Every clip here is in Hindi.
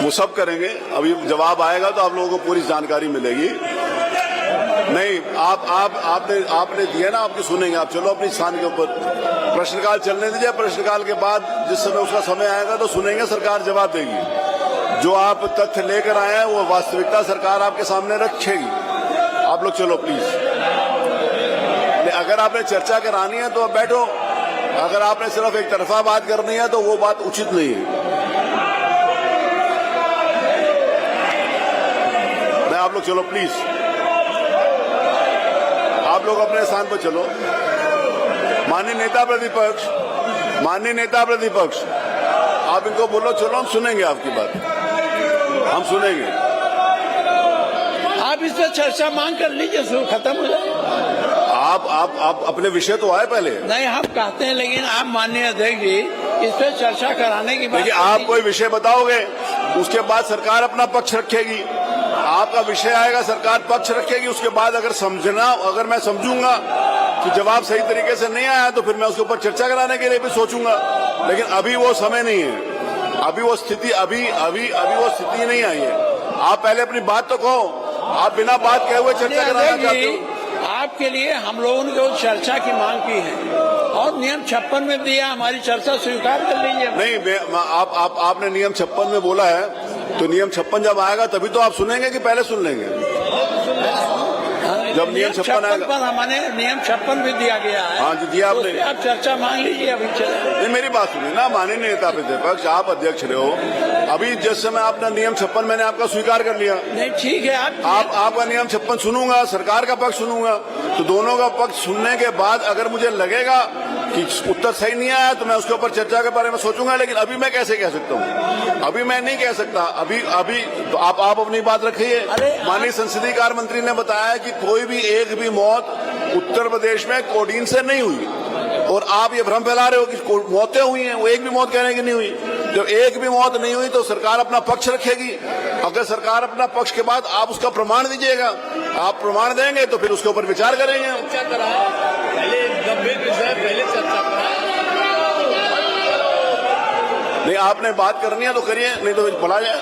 वो सब करेंगे। अभी जवाब आएगा तो आप लोगों को पूरी जानकारी मिलेगी। नहीं, आपने दिया ना, आपकी सुनेंगे। आप चलो अपनी स्थान के ऊपर, प्रश्नकाल चलने दीजिए। प्रश्नकाल के बाद जिस समय उसका समय आएगा तो सुनेंगे, सरकार जवाब देगी। जो आप तथ्य लेकर आए हैं वो वास्तविकता सरकार आपके सामने रखेगी। आप लोग चलो प्लीज। अगर आपने चर्चा करानी है तो अब बैठो, अगर आपने सिर्फ एक तरफा बात करनी है तो वो बात उचित नहीं है। मैं आप लोग चलो प्लीज, आप लोग अपने स्थान पर चलो। माननीय नेता प्रतिपक्ष, आप इनको बोलो चलो, हम सुनेंगे आपकी बात, हम सुनेंगे। आप इस पर चर्चा मांग कर लीजिए, खत्म हो जाए। आप अपने विषय तो आए पहले। नहीं, हम कहते हैं, लेकिन आप माननीय अध्यक्ष जी इस पर चर्चा कराने की बात। देखिए, आप कोई विषय बताओगे, उसके बाद सरकार अपना पक्ष रखेगी। आपका विषय आएगा, सरकार पक्ष रखेगी। उसके बाद अगर मैं समझूंगा कि जवाब सही तरीके से नहीं आया तो फिर मैं उसके ऊपर चर्चा कराने के लिए भी सोचूंगा। लेकिन अभी वो समय नहीं है, अभी वो स्थिति वो स्थिति नहीं आई है। आप पहले अपनी बात तो कहो। आप बिना बात कहे हुए चर्चा कराना चाहते हो। आपके लिए हम लोगों ने जो चर्चा की मांग की है और नियम 56 में दिया, हमारी चर्चा स्वीकार कर लीजिए। नहीं, आपने नियम 56 में बोला है, तो नियम 56 जब आएगा तभी तो आप सुनेंगे कि पहले सुन लेंगे? जब नियम 56 आएगा, पर हमारे नियम 56 भी दिया गया है। हाँ जी, दिया आपने। तो आप चर्चा मांग लीजिए, अभी चले। नहीं, मेरी बात सुनिए ना, माननीय नेता प्रतिपक्ष, आप अध्यक्ष रहे हो। अभी जिस समय आपने नियम 56 मैंने आपका स्वीकार कर लिया। नहीं, ठीक है, आपका नियम 56 सुनूंगा, सरकार का पक्ष सुनूंगा। तो दोनों का पक्ष सुनने के बाद अगर मुझे लगेगा कि उत्तर सही नहीं आया तो मैं उसके ऊपर चर्चा के बारे में सोचूंगा। लेकिन अभी मैं कैसे कह सकता हूँ? अभी मैं नहीं कह सकता। अभी तो आप अपनी बात रखिए। माननीय संसदीय कार्य मंत्री ने बताया कि कोई भी एक भी मौत उत्तर प्रदेश में कोडीन से नहीं हुई, और आप ये भ्रम फैला रहे हो कि मौतें हुई हैं। वो एक भी मौत कहने की नहीं हुई। जब एक भी मौत नहीं हुई तो सरकार अपना पक्ष रखेगी। अगर सरकार अपना पक्ष के बाद आप उसका प्रमाण दीजिएगा, आप प्रमाण देंगे तो फिर उसके ऊपर विचार करेंगे। नहीं, आपने बात करनी है तो करिए, नहीं तो भला जाए।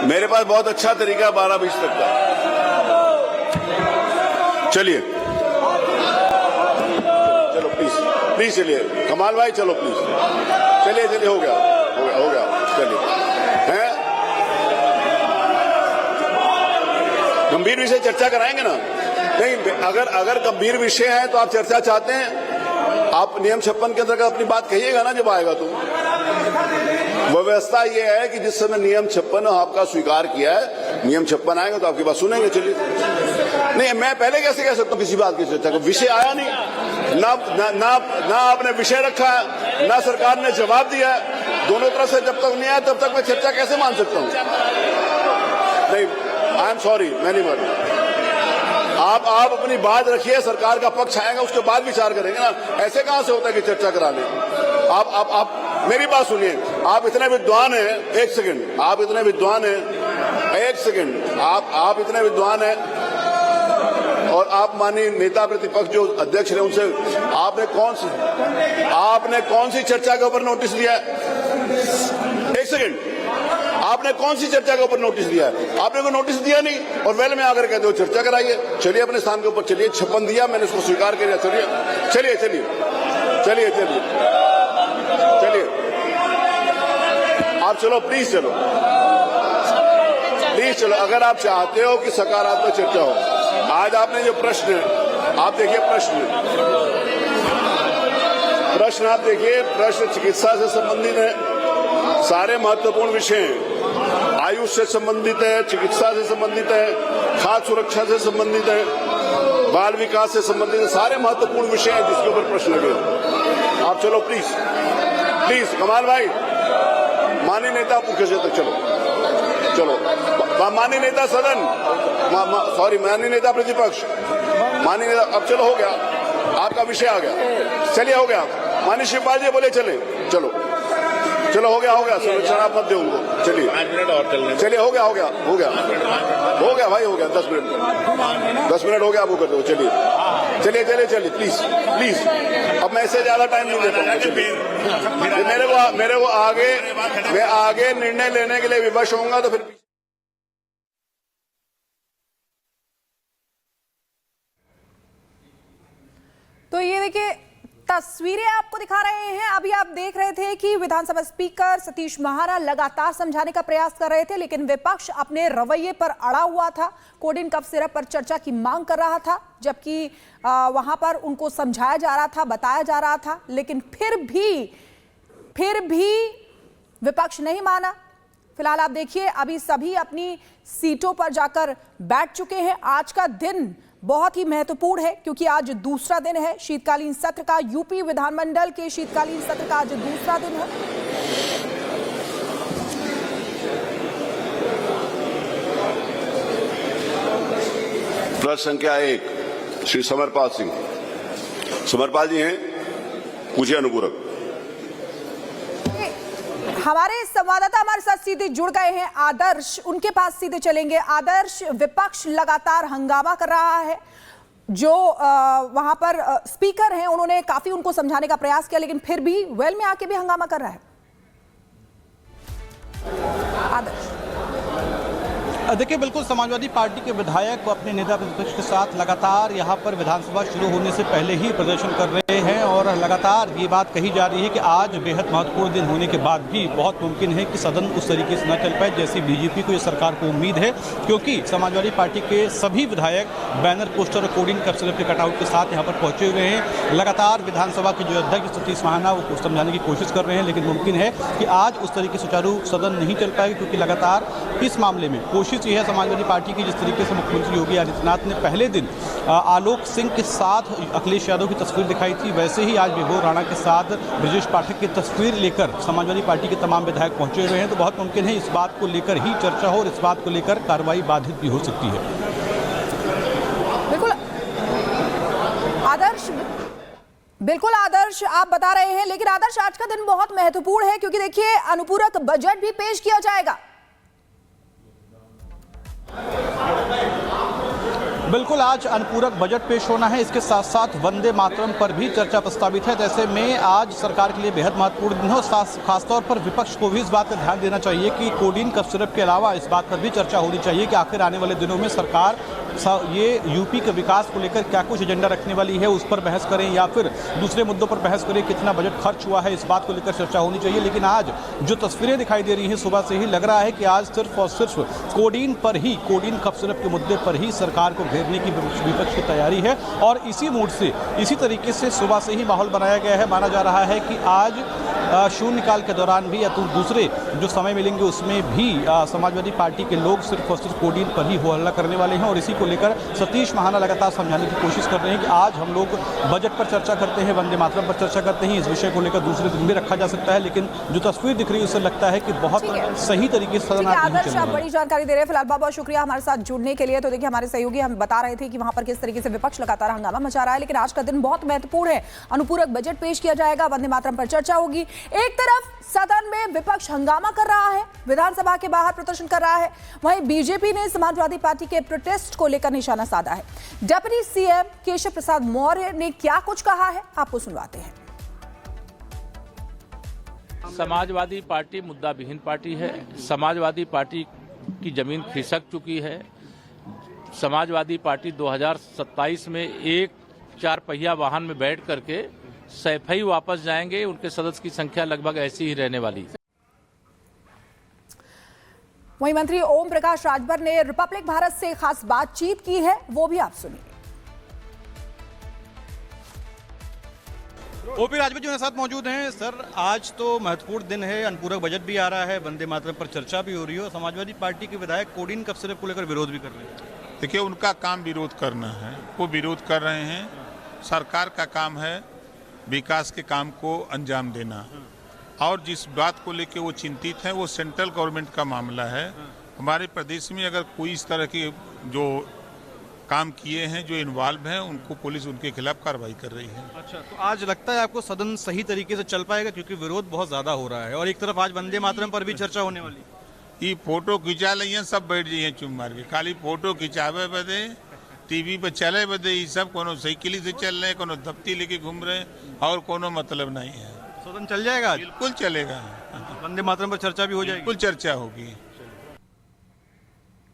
मेरे पास बहुत अच्छा तरीका 12-20 तक का। चलिए चलो प्लीज चलिए। कमाल भाई चलो प्लीज चलिए। हो गया चलिए। हैं, गंभीर विषय चर्चा कराएंगे ना? नहीं, अगर गंभीर विषय है तो आप चर्चा चाहते हैं, आप नियम 56 के अंतर्गत अपनी बात कहिएगा ना जब आएगा तो। व्यवस्था यह है कि जिस समय नियम 56 आपका स्वीकार किया है, नियम 56 आएगा तो आपकी बात सुनेंगे। चलिए। नहीं, मैं पहले कैसे कह सकता हूँ किसी बात की चर्चा को? विषय आया नहीं, ना आपने विषय रखा है, ना सरकार ने जवाब दिया है। दोनों तरफ से जब तक नहीं आया तब तक मैं चर्चा कैसे मान सकता हूँ? नहीं, आई एम सॉरी, मैं नहीं मान। आप अपनी बात रखिए, सरकार का पक्ष आएगा उसके बाद विचार करेंगे ना। ऐसे कहां से होता है कि चर्चा करा लें? आप मेरी बात सुनिए। आप इतने विद्वान हैं, एक सेकंड, आप इतने विद्वान हैं, एक सेकंड, आप इतने विद्वान हैं और आप माननीय नेता प्रतिपक्ष जो अध्यक्ष रहे उनसे आपने कौन सी चर्चा के ऊपर नोटिस दिया है? एक सेकंड, आपने कौन सी चर्चा के ऊपर नोटिस दिया है? आपने कोई नोटिस दिया नहीं और वेल में आकर कहते हो चर्चा कराइए। चलिए अपने स्थान के ऊपर चलिए। 56 दिया, मैंने उसको स्वीकार कर लिया। चलिए आप चलो प्लीज चलो। अगर आप चाहते हो कि सकारात्मक चर्चा हो, आज आपने जो प्रश्न, आप देखिए प्रश्न आप देखिए, प्रश्न चिकित्सा से संबंधित है, सारे महत्वपूर्ण विषय हैं। आयुष से संबंधित है, चिकित्सा से संबंधित है, खाद्य सुरक्षा से संबंधित है, बाल विकास से संबंधित है, सारे महत्वपूर्ण विषय हैं जिसके ऊपर प्रश्न लगे। आप चलो प्लीज। कमाल भाई, माननीय नेता मुख्य से तक चलो। माननीय नेता सदन, माननीय नेता प्रतिपक्ष, माननीय नेता, अब चलो, हो गया आपका विषय आ गया। चलिए, हो गया। माननीय शिवपाल जी बोले चलो, हो गया संरक्षण आप मत दे उनको। चलिए 5 मिनट और चलने। चलिए, हो गया भाई, हो गया 10 मिनट हो गया, आप वो कर दो। चलिए। चलिए चलिए चलिए प्लीज प्लीज, अब मैं इससे ज्यादा टाइम नहीं देता हूँ। मेरे को आगे, मैं आगे निर्णय लेने के लिए विवश होऊंगा तो फिर तो ये देखिए तस्वीरें आपको दिखा रहे हैं। अभी आप देख रहे थे कि विधानसभा स्पीकर सतीश महाना लगातार समझाने का प्रयास कर रहे थे, लेकिन विपक्ष अपने रवैये पर अड़ा हुआ था। कोडिन कफ सिरप पर चर्चा की मांग कर रहा था, जबकि वहां पर उनको समझाया जा रहा था, बताया जा रहा था, लेकिन फिर भी विपक्ष नहीं माना। फिलहाल आप देखिए अभी सभी अपनी सीटों पर जाकर बैठ चुके हैं। आज का दिन बहुत ही महत्वपूर्ण है क्योंकि आज दूसरा दिन है शीतकालीन सत्र का। यूपी विधानमंडल के शीतकालीन सत्र का आज दूसरा दिन है। प्रश्न संख्या 1 श्री समरपाल सिंह। समरपाल जी हैं, पूछिए अनुपूरक। हमारे संवाददाता हमारे साथ सीधे जुड़ गए हैं, आदर्श, उनके पास सीधे चलेंगे। आदर्श, विपक्ष लगातार हंगामा कर रहा है। जो वहां पर स्पीकर हैं उन्होंने काफी उनको समझाने का प्रयास किया, लेकिन फिर भी वेल में आके भी हंगामा कर रहा है। आदर्श, देखिए बिल्कुल समाजवादी पार्टी के विधायक अपने नेता प्रतिपक्ष के साथ लगातार यहाँ पर विधानसभा शुरू होने से पहले ही प्रदर्शन कर रहे हैं और लगातार ये बात कही जा रही है कि आज बेहद महत्वपूर्ण दिन होने के बाद भी बहुत मुमकिन है कि सदन उस तरीके से न चल पाए जैसी बीजेपी को, या सरकार को उम्मीद है, क्योंकि समाजवादी पार्टी के सभी विधायक बैनर, पोस्टर और कोडिंग कफ सिरप के कटआउट के साथ यहाँ पर पहुंचे हुए हैं। लगातार विधानसभा के जो अध्यक्ष सतीश महाना वो समझाने की कोशिश कर रहे हैं, लेकिन मुमकिन है कि आज उस तरीके सुचारू सदन नहीं चल पाएगा, क्योंकि लगातार इस मामले में कोशिश ये है समाजवादी पार्टी की, जिस तरीके से मुख्यमंत्री योगी आदित्यनाथ ने पहले दिन आलोक सिंह के साथ अखिलेश यादव की तस्वीर दिखाई थी, वैसे ही आज विभोर राणा के साथ ब्रजेश पाठक की तस्वीर लेकर समाजवादी पार्टी के तमाम विधायक पहुंचे हुए हैं। तो बहुत मुमकिन है इस बात को लेकर ही चर्चा हो और इस बात को लेकर कार्रवाई बाधित भी हो सकती है। बिल्कुल आदर्श, आप बता रहे हैं, लेकिन आदर्श आज का दिन बहुत महत्वपूर्ण है क्योंकि देखिए अनुपूरक बजट भी पेश किया जाएगा। बिल्कुल आज अनुपूरक बजट पेश होना है, इसके साथ साथ वंदे मातरम पर भी चर्चा प्रस्तावित है। ऐसे में आज सरकार के लिए बेहद महत्वपूर्ण दिन है और खासतौर पर विपक्ष को भी इस बात का ध्यान देना चाहिए कि कोडिन कफ सिरप के अलावा इस बात पर भी चर्चा होनी चाहिए कि आखिर आने वाले दिनों में सरकार ये यूपी के विकास को लेकर क्या कुछ एजेंडा रखने वाली है, उस पर बहस करें या फिर दूसरे मुद्दों पर बहस करें, कितना बजट खर्च हुआ है, इस बात को लेकर चर्चा होनी चाहिए। लेकिन आज जो तस्वीरें दिखाई दे रही हैं सुबह से ही लग रहा है कि आज सिर्फ और सिर्फ कोडिन पर ही, कोडिन कफ सिरप के मुद्दे पर ही सरकार को घेरने की विपक्ष की तैयारी है और इसी मूड से, इसी तरीके से सुबह से ही माहौल बनाया गया है। माना जा रहा है कि आज शून्यकाल के दौरान भी या तो दूसरे जो समय मिलेंगे उसमें भी समाजवादी पार्टी के लोग सिर्फ और सिर्फ कोडिन पर ही हो हल्ला करने वाले हैं और इसी को लेकर सतीश महाना लगातार समझाने की कोशिश कर रहे हैं कि आज हम लोग बजट पर चर्चा करते हैं, वंदे मातरम पर चर्चा करते हैं, इस विषय को लेकर दूसरे दिन भी रखा जा सकता है। लेकिन जो तस्वीर दिख रही है उससे लगता है कि बहुत सही तरीके से सदन आदर्श आप बड़ी जानकारी दे रहे हैं। फिलहाल बहुत बहुत शुक्रिया हमारे साथ जुड़ने के लिए। तो देखिए हमारे सहयोगी हम बता रहे थे कि वहां पर किस तरीके से विपक्ष लगातार हंगामा मचा रहा है, लेकिन आज का दिन बहुत महत्वपूर्ण है। अनुपूरक बजट पेश किया जाएगा, वंदे मातरम पर चर्चा होगी। एक तरफ सदन में विपक्ष हंगामा कर रहा है, विधानसभा के बाहर प्रदर्शन कर रहा है, वहीं बीजेपी ने समाजवादी पार्टी के प्रोटेस्ट को लेकर निशाना साधा है। डिप्टी सीएम केशव प्रसाद मौर्य ने क्या कुछ कहा है, आपको सुनवाते हैं। समाजवादी पार्टी मुद्दा विहीन पार्टी है। समाजवादी पार्टी की जमीन खिसक चुकी है। समाजवादी पार्टी 2027 में एक 4 पहिया वाहन में बैठ करके सैफई वापस जाएंगे। उनके सदस्य की संख्या लगभग ऐसी ही रहने वाली है। वहीं मंत्री ओम प्रकाश राजभर ने रिपब्लिक भारत से खास बातचीत की है, वो भी आप सुनिए। ओपी राजभर जी मेरे साथ मौजूद हैं। सर आज तो महत्वपूर्ण दिन है, अनुपूरक बजट भी आ रहा है, वंदे मातरम पर चर्चा भी हो रही है, समाजवादी पार्टी के विधायक कोडिन कफ सिरप को लेकर विरोध भी कर रहे हैं। देखिए उनका काम विरोध करना है, वो विरोध कर रहे हैं। सरकार का काम है विकास के काम को अंजाम देना और जिस बात को लेकर वो चिंतित हैं वो सेंट्रल गवर्नमेंट का मामला है। हमारे प्रदेश में अगर कोई इस तरह के जो काम किए हैं, जो इन्वॉल्व हैं, उनको पुलिस उनके खिलाफ कार्रवाई कर रही है। अच्छा, तो आज लगता है आपको सदन सही तरीके से चल पाएगा क्योंकि विरोध बहुत ज्यादा हो रहा है और एक तरफ आज वंदे मातरम पर भी चर्चा होने वाली है। ये फोटो खिंचा लिये सब बैठ जाइए चुप मार के, खाली फोटो खिंचावे बदे टीवी पे चले बदे ये सब कोनो साइकिल से चल रहे, कोनो दफ्ती लेके घूम रहे और कोनो मतलब नहीं है। सदन चल जाएगा आज? बिल्कुल चलेगा, वंदे मातरम पर चर्चा भी हो जाएगी। बिल्कुल चर्चा होगी।